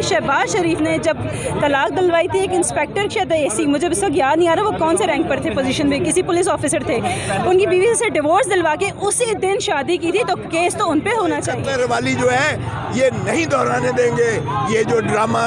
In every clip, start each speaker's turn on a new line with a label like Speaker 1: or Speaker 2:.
Speaker 1: शहबाज शरीफ ने जब तलाक दिलवाई थी एक इंस्पेक्टर शायद एसी, मुझे इस वक्त याद नहीं आ रहा वो कौन से रैंक पर थे, पोजीशन पे, किसी पुलिस ऑफिसर थे, उनकी बीवी से डिवोर्स दिलवा के उसी दिन शादी की थी, तो केस तो उन पे होना चाहिए।
Speaker 2: वाली जो है ये नहीं दोहराने देंगे। ये जो ड्रामा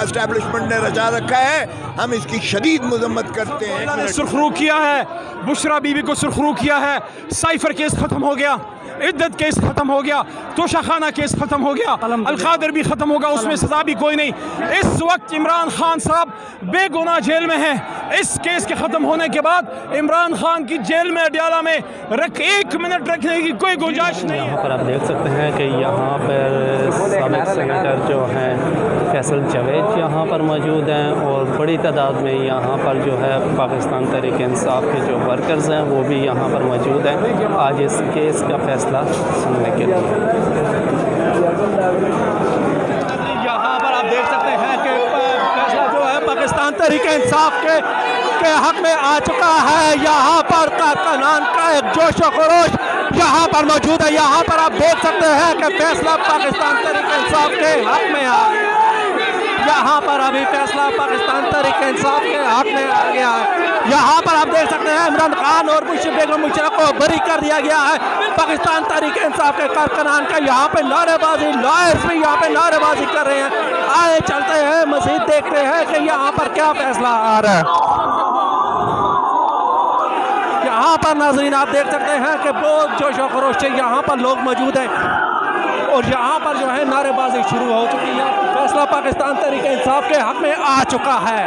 Speaker 2: एस्टैब्लिशमेंट ने रचा रखा है, हम इसकी शदीद मजम्मत करते हैं।
Speaker 3: सुरखरू किया है, बुशरा बीबी को सुरखरू किया है, साइफर केस खत्म हो गया, इद्दत केस खत्म हो गया, तोशा खाना केस खत्म हो गया, अलकादर भी खत्म होगा, उसमें सजा भी कोई नहीं। इस वक्त इमरान खान साहब बेगुनाह जेल में हैं। इस केस के खत्म होने के बाद इमरान खान की जेल में अडयाला में 1 मिनट रखने की कोई गुंजाइश नहीं है।
Speaker 4: यहाँ पर आप देख सकते हैं कि यहाँ पर साबिक सेनेटर जो हैं फैसल जावेद यहाँ पर मौजूद हैं और बड़ी तादाद में यहाँ पर जो है पाकिस्तान तहरीक इंसाफ के जो वर्कर्स हैं वो भी यहाँ पर मौजूद हैं आज इस केस का फैसला सुनने के लिए।
Speaker 5: यहाँ पर आप देख सकते हैं कि फैसला जो है पाकिस्तान तहरीक इंसाफ के हक में आ चुका है। यहाँ पर कारकुनान का एक जोश व खरोश यहाँ पर मौजूद है। यहाँ पर आप देख सकते हैं कि फैसला पाकिस्तान तहरीक इंसाफ के हक में आ गया। यहाँ पर अभी फैसला पाकिस्तान तहरीक इंसाफ के हक में आ गया है। यहाँ पर आप देख सकते हैं इमरान खान और बेगम मुशर्रफ को बरी कर दिया गया है। पाकिस्तान तहरीक इंसाफ के कारकुनान का यहाँ पे नारेबाजी, लॉयर्स भी यहाँ पे नारेबाजी कर रहे हैं। आए चलते हैं मजीद देखते हैं कि यहाँ पर क्या फैसला आ रहा है। यहाँ पर नाज़रीन आप देख सकते हैं कि बहुत जोश व खरोश से यहाँ पर लोग मौजूद हैं और यहाँ पर जो है नारेबाजी शुरू हो चुकी है। फैसला पाकिस्तान तहरीक इंसाफ के हक में आ चुका है।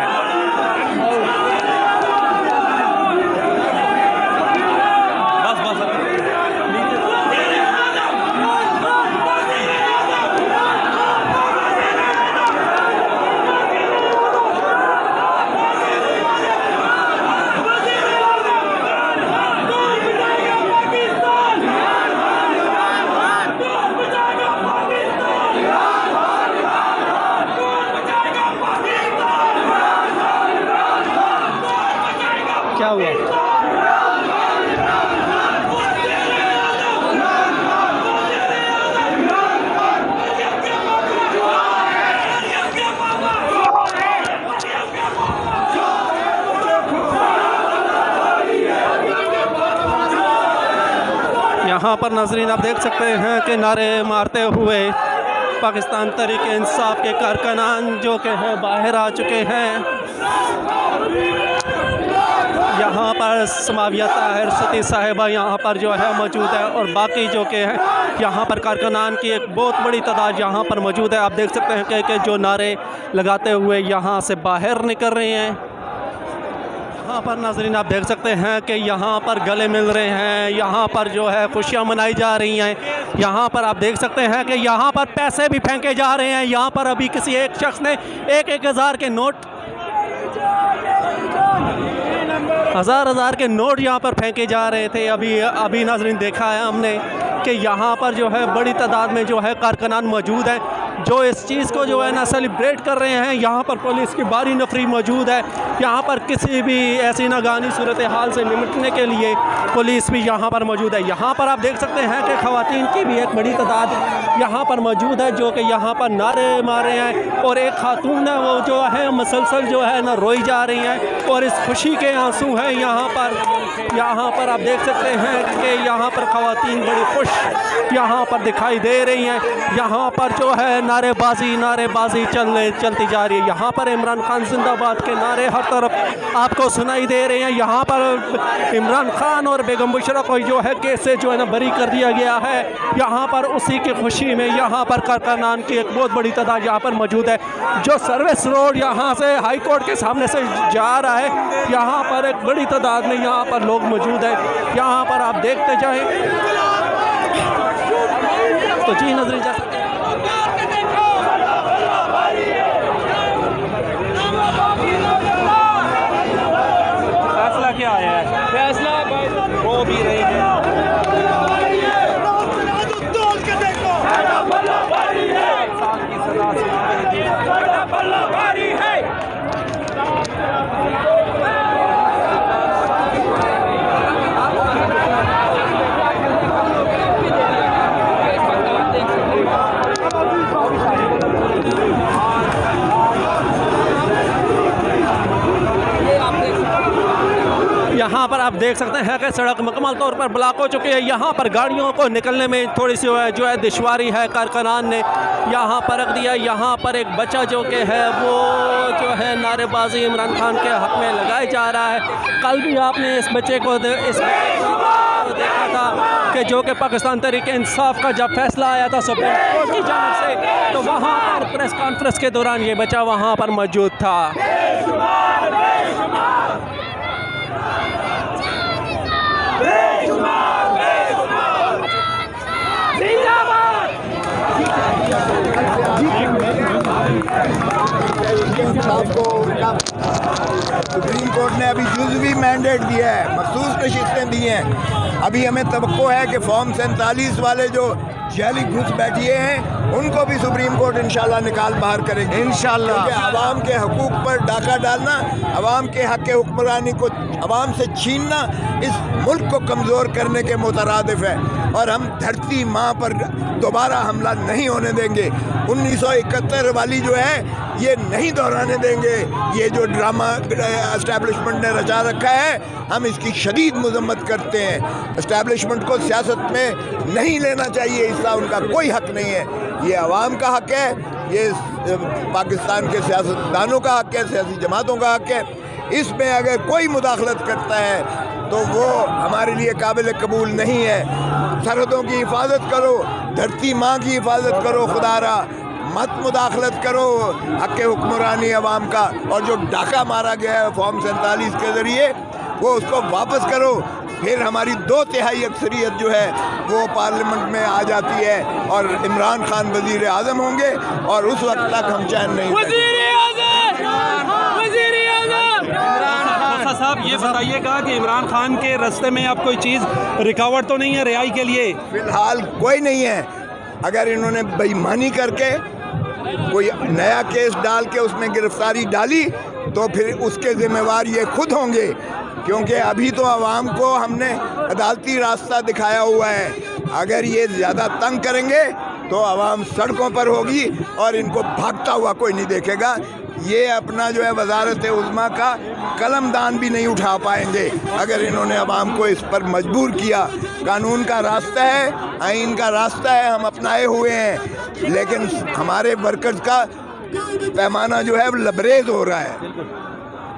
Speaker 5: क्या हुआ? यहाँ पर नाज़रीन आप देख सकते हैं कि नारे मारते हुए पाकिस्तान तहरीक इंसाफ के कारकुनान जो के हैं बाहर आ चुके हैं। यहाँ पर समाविया ताहिर सती साहिबा यहाँ पर जो है मौजूद है और बाकी जो के हैं यहाँ पर कारकुनान की एक बहुत बड़ी तादाद यहाँ पर मौजूद है। आप देख सकते हैं कि जो नारे लगाते हुए यहाँ से बाहर निकल रहे हैं। यहाँ पर नाज़रीन आप देख सकते हैं कि यहाँ पर गले मिल रहे हैं, यहाँ पर जो है खुशियाँ मनाई जा रही हैं। यहाँ पर आप देख सकते हैं कि यहाँ पर पैसे भी फेंके जा रहे हैं। यहाँ पर अभी किसी एक शख्स ने 1,000 के नोट, हज़ार के नोट यहाँ पर फेंके जा रहे थे। अभी नाज़रीन देखा है हमने कि यहाँ पर जो है बड़ी तादाद में जो है कारकुनान मौजूद है जो इस चीज़ को जो है ना सेलिब्रेट कर रहे हैं। यहाँ पर पुलिस की भारी नफरी मौजूद है। यहाँ पर किसी भी ऐसी नागानी सूरत हाल से निपटने के लिए पुलिस भी यहाँ पर मौजूद है। यहाँ पर आप देख सकते हैं कि ख़वातीन की भी एक बड़ी तादाद यहाँ पर मौजूद है जो कि यहाँ पर नारे मार रहे हैं और एक खातून है वो जो है मसलसल जो है ना रोई जा रही हैं और इस खुशी के आंसू हैं। यहाँ पर आप देख सकते हैं कि यहाँ पर ख़वातीन बड़ी खुश यहाँ पर दिखाई दे रही हैं। यहाँ पर जो है नारेबाजी चलती जा रही है। यहाँ पर इमरान खान जिंदाबाद के नारे हर तरफ आपको सुनाई दे रहे हैं। यहाँ पर इमरान खान और बेगम मुशर्रफ को जो है केस से जो है ना बरी कर दिया गया है। यहाँ पर उसी की खुशी में यहाँ पर कारकुनान की एक बहुत बड़ी तादाद यहाँ पर मौजूद है। जो सर्विस रोड यहाँ से हाई कोर्ट के सामने से जा रहा है, यहाँ पर एक बड़ी तादाद में यहाँ पर लोग मौजूद हैं। यहाँ पर आप देखते जाएं तो जी नजर जा सकते हैं। फैसला क्या आया है? फैसला वो भी रही है। पर आप देख सकते हैं कि सड़क मुकम्मल तौर पर ब्लॉक हो चुकी है। यहाँ पर गाड़ियों को निकलने में थोड़ी सी जो है दुश्वारी है। कारकुनान ने यहाँ पर रख दिया। यहाँ पर एक बच्चा जो कि है वो जो है नारेबाजी इमरान खान के हक़ में लगाया जा रहा है। कल भी आपने इस बच्चे को देखा था कि जो कि पाकिस्तान तहरीक इंसाफ का जब फैसला आया था सुप्रीम कोर्ट की जानिब से, तो वहाँ पर प्रेस कॉन्फ्रेंस के दौरान ये बच्चा वहाँ पर मौजूद था।
Speaker 2: सुप्रीम कोर्ट ने अभी जुज़वी मैंडेट दिया है, मखसूस नशिस्तें दी हैं। अभी हमें तवक्को है कि फॉर्म 47 वाले जो जैली घुस बैठिए हैं उनको भी सुप्रीम कोर्ट इंशाल्लाह निकाल बाहर करेगी इंशाल्लाह। क्योंकि आवाम के हकूक़ पर डाका डालना, आवाम के हक़ हुक्मरानी को आवाम से छीनना इस मुल्क को कमज़ोर करने के मुतरादिफ है और हम धरती माँ पर दोबारा हमला नहीं होने देंगे। 1971 वाली जो है ये नहीं दोहराने देंगे। ये जो ड्रामा एस्टैब्लिशमेंट ने रचा रखा है हम इसकी शदीद मज़म्मत करते हैं। एस्टैब्लिशमेंट को सियासत में नहीं लेना चाहिए, इसका उनका कोई हक़ नहीं है। ये आवाम का हक़ है, ये पाकिस्तान के सियासतदानों का हक़ है, सियासी जमातों का हक़ है। इसमें अगर कोई मुदाखलत करता है तो वो हमारे लिए काबिल कबूल नहीं है। सरहदों की हिफाजत करो, धरती माँ की हिफाजत करो, खुदारा मत मुदाखलत करो हक़ हुक्मरानी अवाम का। और जो डाका मारा गया है फॉर्म 47 के ज़रिए वो उसको वापस करो, फिर हमारी 2/3 अक्सरियत जो है वो पार्लियामेंट में आ जाती है और इमरान खान वज़ीर आज़म होंगे और उस वक्त तक हम चैन नहीं
Speaker 3: साहब ये बताइएगा कि इमरान खान के रास्ते में अब कोई चीज़ रुकावट तो नहीं है रिहाई के लिए?
Speaker 2: फ़िलहाल कोई नहीं है। अगर इन्होंने बेईमानी करके कोई नया केस डाल के उसमें गिरफ्तारी डाली तो फिर उसके ज़िम्मेवार ये खुद होंगे, क्योंकि अभी तो आवाम को हमने अदालती रास्ता दिखाया हुआ है। अगर ये ज़्यादा तंग करेंगे तो आवाम सड़कों पर होगी और इनको भागता हुआ कोई नहीं देखेगा। ये अपना जो है वजारत उज़्मा का कलमदान भी नहीं उठा पाएंगे अगर इन्होंने आवाम को इस पर मजबूर किया। कानून का रास्ता है, आइन का रास्ता है, हम अपनाए हुए हैं, लेकिन हमारे वर्कर्स का पैमाना जो है लबरेज हो रहा है।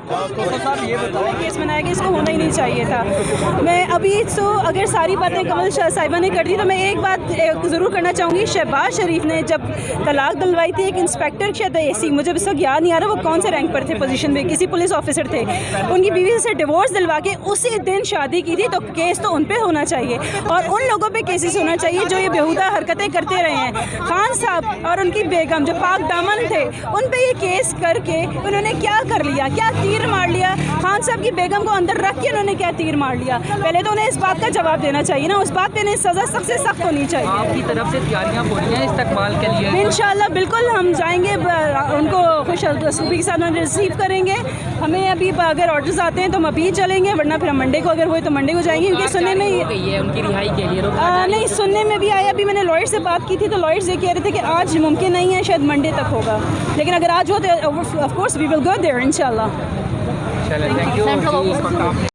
Speaker 1: केस बनाया कि इसको होना ही नहीं चाहिए था। मैं अभी तो अगर सारी बातें कमल साहिबा ने कर दी तो मैं एक बात ज़रूर करना चाहूँगी। शहबाज शरीफ ने जब तलाक दिलवाई थी एक इंस्पेक्टर शायद एसी, मुझे इस वक्त याद नहीं आ रहा वो कौन से रैंक पर थे, पोजीशन में किसी पुलिस ऑफिसर थे, उनकी बीवी से डिवोर्स दिलवा के उसी दिन शादी की थी, तो केस तो उन पर होना चाहिए और उन लोगों पर केसेस होना चाहिए जो ये बेहुदा हरकतें करते रहे हैं। खान साहब और उनकी बेगम जो पाक दामन थे उन पर ये केस करके उन्होंने क्या कर लिया, क्या तीर मार लिया? खान साहब की बेगम को अंदर रख के उन्होंने क्या तीर मार लिया? पहले तो उन्हें इस बात का जवाब देना चाहिए ना, उस बात पे इन्हें सज़ा सख्त से सख्त होनी चाहिए।
Speaker 6: आपकी तरफ से तैयारियां हो रही हैं इस्तकबाल के लिए?
Speaker 1: इंशाल्लाह बिल्कुल हम जाएंगे, उनको खुशखबरी के साथ रिसीव करेंगे। हमें अभी अगर ऑर्डर्स आते हैं तो हम अभी चलेंगे, वरना फिर हम मंडे को अगर हुए तो मंडे को जाएंगे, क्योंकि सुनने में
Speaker 6: है उनकी रिहाई के लिए
Speaker 1: नहीं सुनने में भी आया। अभी मैंने लॉयर से बात की थी तो लॉयर्स ये कह रहे थे कि आज मुमकिन नहीं है, शायद मंडे तक होगा, लेकिन अगर आज हो तो of course we will go there इंशाल्लाह।
Speaker 6: चलो थैंक यू।